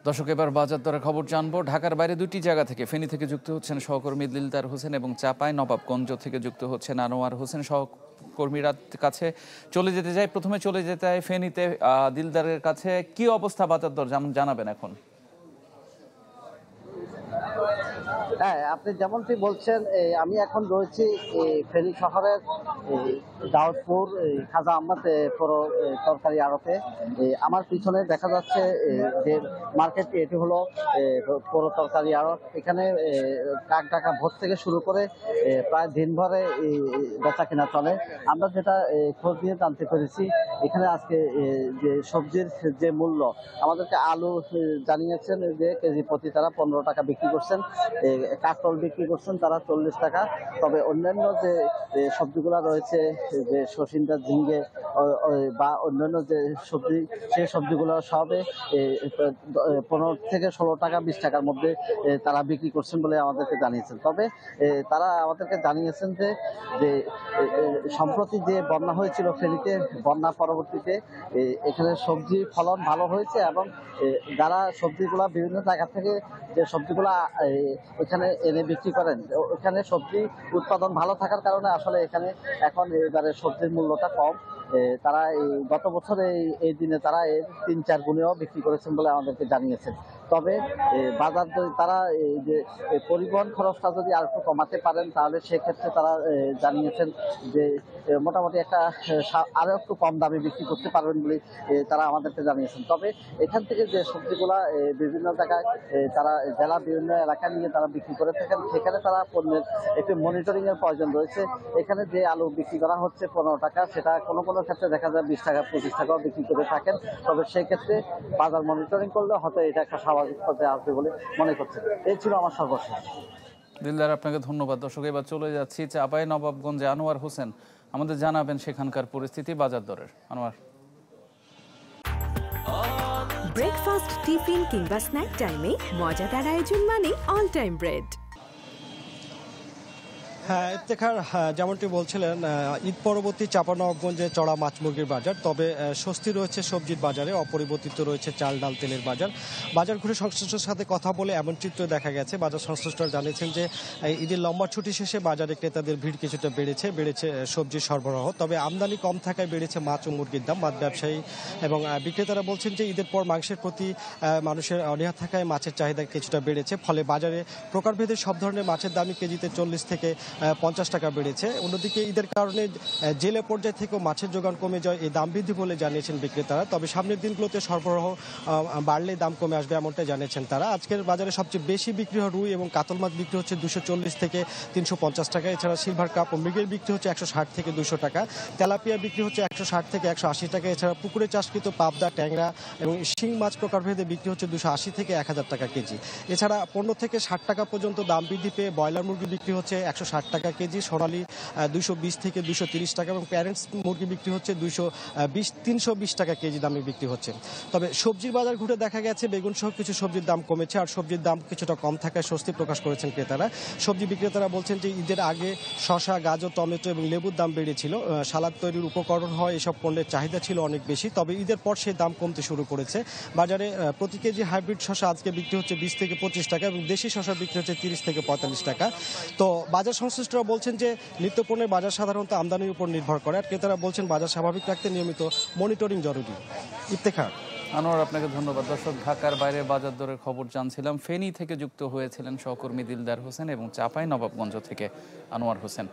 দর্শক, এবার বাজার দরের খবর জানবো। ঢাকার বাইরে দুটি জায়গা থেকে, ফেনী থেকে যুক্ত হচ্ছেন সহকর্মী দিলদার হোসেন এবং চাঁপায় নবাবগঞ্জ থেকে যুক্ত হচ্ছেন আনোয়ার হোসেন। সহকর্মীরা কাছে প্রথমে চলে যেতে হয় ফেনীতে। দিলদারের কাছে কি অবস্থা বাজার দর জানাবেন এখন? হ্যাঁ, আপনি যেমনটি বলছেন, আমি এখন রয়েছি ফেনী শহরের দাউদপুর খাজা আহমদ পুরো তরকারি আড়তে। আমার পিছনে দেখা যাচ্ছে যে মার্কেট, এটি হলো পুরো তরকারি আড়ত। এখানে কাক ডাকা ভোর থেকে শুরু করে প্রায় দিনভরে বেচা কেনা চলে। আমরা যেটা খোঁজ নিয়ে জানতে পেরেছি, এখানে আজকে যে সবজির যে মূল্য, আমাদেরকে আলু জানিয়েছেন যে কেজি প্রতি তারা 15 টাকা বিক্রি করছেন, কাঁচকল বিক্রি করছেন তারা 40 টাকা। তবে অন্যান্য যে সবজিগুলো রয়েছে, যে শসিন্দা, ঝিঙ্গে বা অন্যান্য যে সবজি, সেই সবজিগুলো সবে 15 থেকে 16 টাকা 20 টাকার মধ্যে তারা বিক্রি করছেন বলে আমাদেরকে জানিয়েছেন। তবে তারা আমাদেরকে জানিয়েছেন যে সম্প্রতি যে বন্যা হয়েছিল ফেনীতে, বন্যা পরবর্তীতে এখানে সবজি ফলন ভালো হয়েছে এবং যারা সবজিগুলা বিভিন্ন জায়গা থেকে যে সবজিগুলা এখানে এনে বিক্রি করেন, এখানে সবজি উৎপাদন ভালো থাকার কারণে আসলে এখানে এখন এবারে সবজির মূল্যটা কম। তারা গত বছর এই দিনে তারা এর 3-4 গুণেও বিক্রি করেছেন বলে আমাদেরকে জানিয়েছেন। তবে বাজার তারা যে পরিবহন খরচটা যদি আর একটু কমাতে পারেন, তাহলে সেক্ষেত্রে তারা জানিয়েছেন যে মোটামুটি একটা আরো একটু কম দামে বিক্রি করতে পারবেন বলে তারা আমাদেরকে জানিয়েছেন। তবে এখান থেকে যে সবজিগুলা বিভিন্ন জায়গায় তারা জেলা বিভিন্ন এলাকা নিয়ে তারা বিক্রি করে থাকেন, সেখানে তারা পণ্যের একটু মনিটরিং এর প্রয়োজন রয়েছে। এখানে যে আলু বিক্রি করা হচ্ছে 15 টাকা, সেটা কোনো কোনো ক্ষেত্রে দেখা যায় 20 টাকা 25 টাকাও বিক্রি করে থাকেন। তবে সেই ক্ষেত্রে বাজার মনিটরিং করলে হয়তো এটা একটা স্বাভাবিক পর্যায়ে আসবে বলে মনে করছে। এই ছিল আমার সর্বশেষ। দিলদার, আপনাকে ধন্যবাদ। দর্শক, এবার চলে যাচ্ছি চাঁপাই নবাবগঞ্জে। আনোয়ার হোসেন আমাদের জানাবেন সেখানকার পরিস্থিতি, বাজার দরের। আনোয়ার। ব্রেকফাস্ট, টিফিন কিংবা স্ন্যাক টাইমে মজাদার আয়োজন মানে অল টাইম ব্রেড। হ্যাঁ, ইফতেখার, যেমনটি বলছিলেন, ঈদ পরবর্তী চাঁপাইনবাবগঞ্জে চড়া মাছ মুরগির বাজার। তবে স্বস্তি রয়েছে সবজির বাজারে, অপরিবর্তিত রয়েছে চাল ডাল তেলের বাজার। বাজার ঘুরে সংশ্লিষ্টর সাথে কথা বলে এমন চিত্র দেখা গেছে। বাজার সংশ্লিষ্টরা জানিয়েছেন যে ঈদের লম্বা ছুটি শেষে বাজারে ক্রেতাদের ভিড় কিছুটা বেড়েছে সবজির সরবরাহ। তবে আমদানি কম থাকায় বেড়েছে মাছ ও মুরগির দাম। মাছ ব্যবসায়ী এবং বিক্রেতারা বলছেন যে ঈদের পর মাংসের প্রতি মানুষের অনীহা থাকায় মাছের চাহিদা কিছুটা বেড়েছে। ফলে বাজারে প্রকারভেদে সব ধরনের মাছের দামই কেজিতে 40 থেকে 50 টাকা বেড়েছে। অন্যদিকে ঈদের কারণে জেলে পর্যায় থেকেও মাছের যোগান কমে যায়, এই দাম বৃদ্ধি বলে জানিয়েছেন বিক্রেতারা। তবে সামনের দিনগুলোতে সরবরাহ বাড়লে দাম কমে আসবে, এমনটাই জানিয়েছেন তারা। আজকের বাজারে সবচেয়ে বেশি বিক্রি হয় রুই এবং কাতল মাছ, বিক্রি হচ্ছে 240 থেকে 350 টাকা। এছাড়া সিলভার কাপ ও মৃগেল বিক্রি হচ্ছে 160 থেকে 200 টাকা। তেলাপিয়া বিক্রি হচ্ছে 160 থেকে 180 টাকা। এছাড়া পুকুরে চাষকৃত পাবদা, ট্যাংরা এবং শিং মাছ প্রকারভেদে বিক্রি হচ্ছে 280 থেকে 1000 টাকা কেজি। এছাড়া 15 থেকে 60 টাকা পর্যন্ত দাম বৃদ্ধি পেয়ে ব্রয়লার মুরগি বিক্রি হচ্ছে 160 টাকা কেজি, সোনালী 220 থেকে 230 টাকা এবং প্যারেন্টস মুরগি বিক্রি হচ্ছে 320 টাকা কেজি দামে বিক্রি হচ্ছে। তবে সবজির বাজার ঘুরে দেখা গেছে বেগুন সহ কিছু সবজির দাম কমেছে, আর সবজির দাম কিছুটা কম থাকায় স্বস্তি প্রকাশ করেছেন ক্রেতারা। সবজি বিক্রেতারা বলছেন যে ঈদের আগে শসা, গাজর, টমেটো এবং লেবুর দাম বেড়েছিল। সালাদ তৈরির উপকরণ হয় এসব পণ্যের চাহিদা ছিল অনেক বেশি। তবে ঈদের পর সেই দাম কমতে শুরু করেছে। বাজারে প্রতি কেজি হাইব্রিড শসা আজকে বিক্রি হচ্ছে 20 থেকে 25 টাকা এবং দেশি শসা বিক্রি হচ্ছে 30 থেকে 45 টাকা। তো বাজার সংশ্লিষ্টরা বলছেন যে নিত্যপণ্যের বাজার সাধারণত আমদানির উপর নির্ভর করে, আর ক্রেতারা বলছেন বাজার স্বাভাবিক রাখতে নিয়মিত মনিটরিং জরুরি। ইফতেখার। আনোয়ার, আপনাকে ধন্যবাদ। দর্শক, ঢাকার বাইরে বাজার দরের খবর জানছিলাম। ফেনী থেকে যুক্ত হয়েছিলেন সহকর্মী দিলদার হোসেন এবং চাঁপাই নবাবগঞ্জ থেকে আনোয়ার হোসেন।